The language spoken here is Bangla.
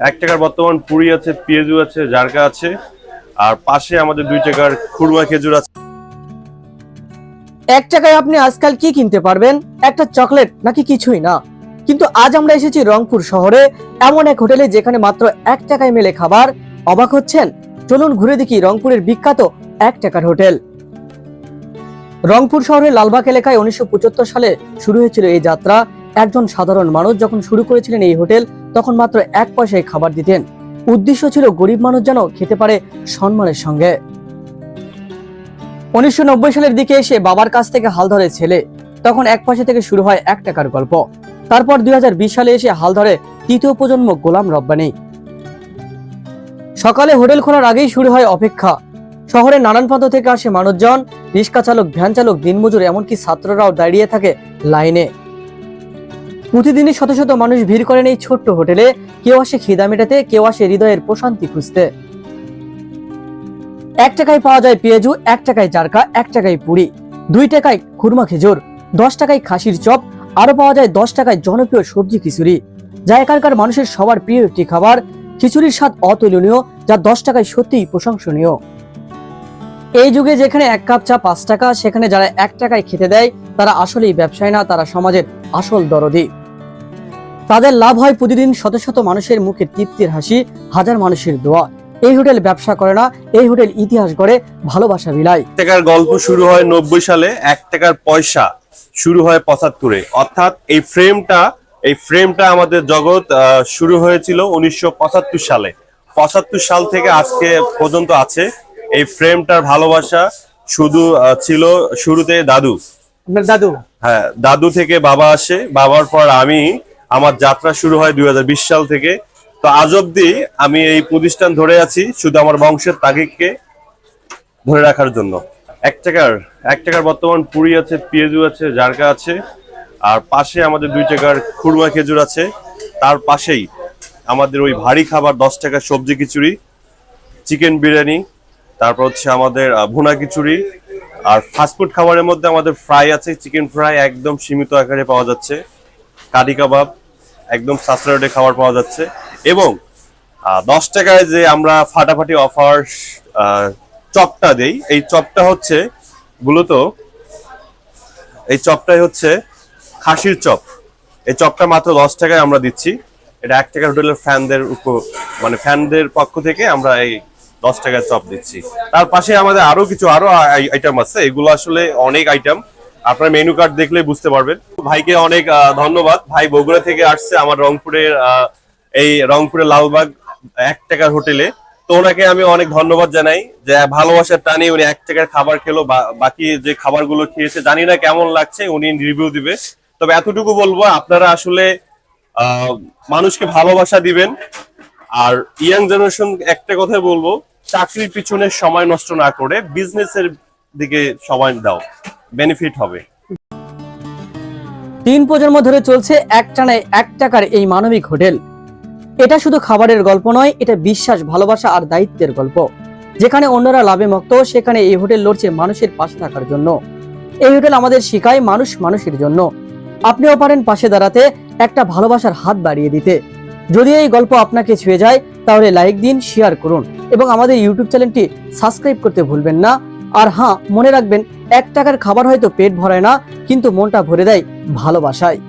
1 টাকার বর্তমান পুরি আছে, পেঁয়াজু আছে, জারকা আছে, আর পাশে আমাদের 2 টাকার খুরমা খেজুর আছে। 1 টাকায় আপনি আজকাল কি কিনতে পারবেন? একটা চকলেট নাকি কিছুই না। কিন্তু আজ আমরা এসেছি রংপুর শহরে এমন এক হোটেলে যেখানে মাত্র 1 টাকায় মেলে খাবার। অবাক হচ্ছেন? চলুন ঘুরে দেখি রংপুরের বিখ্যাত 1 টাকার হোটেল। রংপুর শহরের লালবাগ এলাকায় 1975 সালে শুরু হয়েছিল এই যাত্রা। একজন সাধারণ মানুষ যখন শুরু করেছিলেন এই হোটেল, তখন মাত্র 1 পয়সায় খাবার দিতেন। উদ্দেশ্য ছিল গরিব মানুষ যেন খেতে পারে সম্মানের সঙ্গে। 1990 সালের দিকে এসে বাবার কাছ থেকে হাল ধরে ছেলে, তখন 1 পয়সা থেকে শুরু হয় 1 টাকার গল্প। তারপর 2020 সালে এসে হাল ধরে তৃতীয় প্রজন্ম গোলাম রব্বানী। সকালে হোটেল খোলার আগেই শুরু হয় অপেক্ষা। শহরের নানান প্রান্ত থেকে আসে মানুষজন, রিক্সা চালক, ভ্যান চালক, দিনমজুর, এমনকি ছাত্ররাও দাঁড়িয়ে থাকে লাইনে। প্রতিদিনই শত শত মানুষ ভিড় করেন এই ছোট্ট হোটেলে। কেউ আসে খিদা মেটাতে, কেউ আসে হৃদয়ের প্রশান্তি খুঁজতে। 1 টাকায় পাওয়া যায় পেঁয়াজু, 1 টাকায় জারকা, 1 টাকায় পুরি, 2 টাকায় খুরমা খেজুর, 10 টাকায় খাসির চপ, আরো পাওয়া যায় 10 টাকায় জনপ্রিয় সবজি খিচুড়ি, যা এখানকার মানুষের সবার প্রিয় একটি খাবার। খিচুড়ির স্বাদ অতুলনীয়, যা 10 টাকায় সত্যিই প্রশংসনীয়। এই যুগে যেখানে 1 কাপ চা 5 টাকা, সেখানে যারা 1 টাকায় খেতে দেয় তারা আসলেই ব্যবসায়ী না, তারা সমাজের আসল দরদি। তাদের লাভ হয় প্রতিদিন শত শত মানুষের মুখে তৃপ্তির হাসি, হাজার মানুষের দোয়া। এই হোটেল ব্যবসা করে না, এই হোটেল ইতিহাস গড়ে, ভালোবাসা বিলায়। 1 টাকার গল্প শুরু হয় 90 সালে, 1 টাকার পয়সা শুরু হয় 75-এ। অর্থাৎ এই ফ্রেমটা আমাদের জগৎ শুরু হয়েছিল 1975 সালে। 75 সাল থেকে আজকে পর্যন্ত আছে। এই ফ্রেমটার ভালোবাসা শুধু ছিল শুরুতে দাদু। আপনার দাদু? হ্যাঁ, দাদু থেকে বাবা আসে, বাবার পর আমার যাত্রা শুরু হয় 2020 সাল থেকে। তো আজ অব্দি আমি এই প্রতিষ্ঠান ধরে আছি শুধু আমার বংশের তাগিদকে ধরে রাখার জন্য। 1 টাকার বর্তমান পুরি আছে, পেঁয়াজু আছে, জারকা আছে, আর পাশে আমাদের 2 টাকার খুরমা খেজুর আছে। তার পাশেই আমাদের ওই ভারী খাবার 10 টাকার সবজি খিচুড়ি, চিকেন বিরিয়ানি, তারপর হচ্ছে আমাদের ভুনা খিচুড়ি। আর ফাস্টফুড খাবারের মধ্যে আমাদের ফ্রাই আছে, চিকেন ফ্রাই একদম সীমিত আকারে পাওয়া যাচ্ছে, কারি কাবাব একদম সাশ্রয় রেটে খাবার পাওয়া যাচ্ছে। এবং 10 টাকায় যে আমরা ফাটাফাটি অফার চপটা দেই, এই চপটা হচ্ছে মূলত এই চপটাই হচ্ছে খাসির চপ। এই চপটা মাত্র 10 টাকায় আমরা দিচ্ছি। এটা 1 টাকার হোটেলের ফ্যানদের পক্ষ থেকে আমরা এই 10 টাকার চপ দিচ্ছি। তার পাশে আমাদের আরো আইটেম আছে, এগুলো আসলে অনেক আইটেম, আপনার মেনু কার্ড দেখলে বুঝতে পারবেন। ভাইকে অনেক ধন্যবাদ। ভাই বগুড়া থেকে আসছে আমার রংপুরের লালবাগ 1 টাকার হোটেলে। তো ওনাকে আমি অনেক ধন্যবাদ জানাই যে ভালোবাসার টানে উনি 1 টাকার খাবার খেলো। বাকি যে খাবারগুলো খেয়েছে জানি না কেমন লাগছে, উনি রিভিউ দিবে। তবে এতটুকু বলবো, আপনারা আসলে মানুষকে ভালোবাসা দিবেন। আর ইয়াং জেনারেশন একটা কথাই বলবো, চাকরির পিছনে সময় নষ্ট না করে বিজনেসের দিকে সময় দাও, বেনিফিট হবে। 3 প্রজন্ম ধরে চলছে একটানায় 1 টাকার এই মানবিক হোটেল। এটা শুধু খাবারের গল্প নয়, এটা বিশ্বাস, ভালোবাসা আর দায়িত্বের গল্প। যেখানে অন্যরা লাভে মক্ত, সেখানে এই হোটেল লড়ছে মানুষের পাশে থাকার জন্য। এই হোটেল আমাদের শেখায় মানুষ মানুষের জন্য। আপনিও পারেন পাশে দাঁড়াতে, একটা ভালোবাসার হাত বাড়িয়ে দিতে। যদি এই গল্প আপনাকে ছুঁয়ে যায় তাহলে লাইক দিন, শেয়ার করুন এবং আমাদের ইউটিউব চ্যানেলটি সাবস্ক্রাইব করতে ভুলবেন না। আর হ্যাঁ, মনে রাখবেন, 1 টাকার খাবার হয়তো পেট ভরায় না, কিন্তু মনটা ভরে দেয় ভালোবাসায়।